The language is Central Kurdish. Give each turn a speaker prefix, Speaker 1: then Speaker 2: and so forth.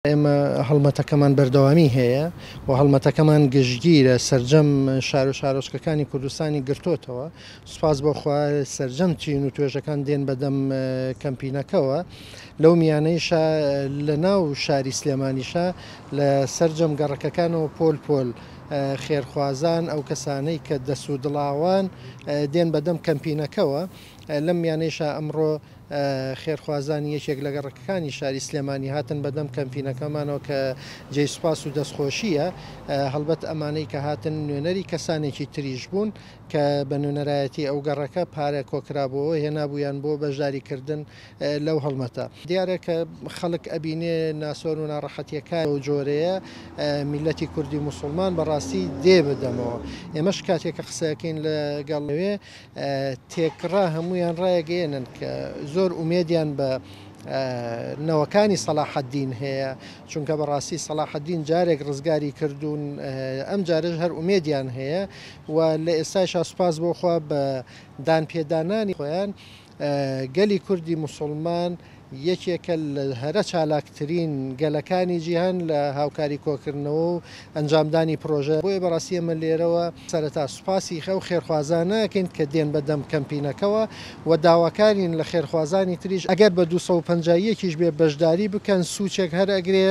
Speaker 1: ئێمە هەڵمەتەکەمان بەردەوامی هەیە و هەڵمەتەکەمان گشتگیرە سەرجەم شار و شارۆچکەکانی کوردستانی گرتوتەوە. سوپاس بۆخوا سەرجەم چین و توێژەکان دێن بەدەم کەمپینەکەەوە. لەو میانەیشە لە ناو شاری سلێمانیشە لە سەرجەم گەڕەکەکانەوە پۆل خێرخوازان ئەو کەسانەی کە دەسوودڵاوان دێن بەدەم کەمپینەکەەوە. لەم میانەیشە ئەمڕۆ خێرخوازانی یەکێک لە گەڕەکەکانی شاری سلێمانی هاتن بەدەم کەمپینەکەمانەوە کە جێی سوپاس و دەستخۆشیە. هەڵبەت ئەمانەی کە هاتن نوێنەری کەسانێکی تریش بوون کە بە نوێنەرایەتی ئەو گەڕەکە پارە کۆکرابەوە هێنابوویان بۆ بەشداریکردن لەو هەڵمەتە. دیارە کە خەڵک ئەبینێ ناسۆر و ناڕەحەتیەکە و جۆرەیە میلەتی کوردی موسڵمان بەڕاستی دێ بدەمەوە. ئێمەش کاتێکە قسەکەین لەگەڵوێ تێکڕا هەمویان ڕایەگەێنن کە زۆر ئومێدیان بە نەوەکانی سەلاحەددین هەیە، چونکە بەڕاستی سەلاحەددین جارێک ڕزگاری کردوون ئەم جارش هەر ئومێدیان هەیە و لە ئێستاشا سوپاس بۆخوا بە دانپێدانانی خۆیان گەلی کوردی موسڵمان یەکێکە لە هەرە چالاکترین گەلەکانی جیهان لە هاوکاری کۆکردنەوە و ئەنجامدانی پرۆژە. بۆیە بەڕاستی ئەمە لێرەوە سەرەتا سوپاسی خەو خێرخوازانەکەین کە دێن بەدەم کەمپینەکەەوە و داواکارین لە خێرخوازانی تریش ئەگەر بە 250 بێ بەشداری بکەن سوچێک هەر ئەگرێ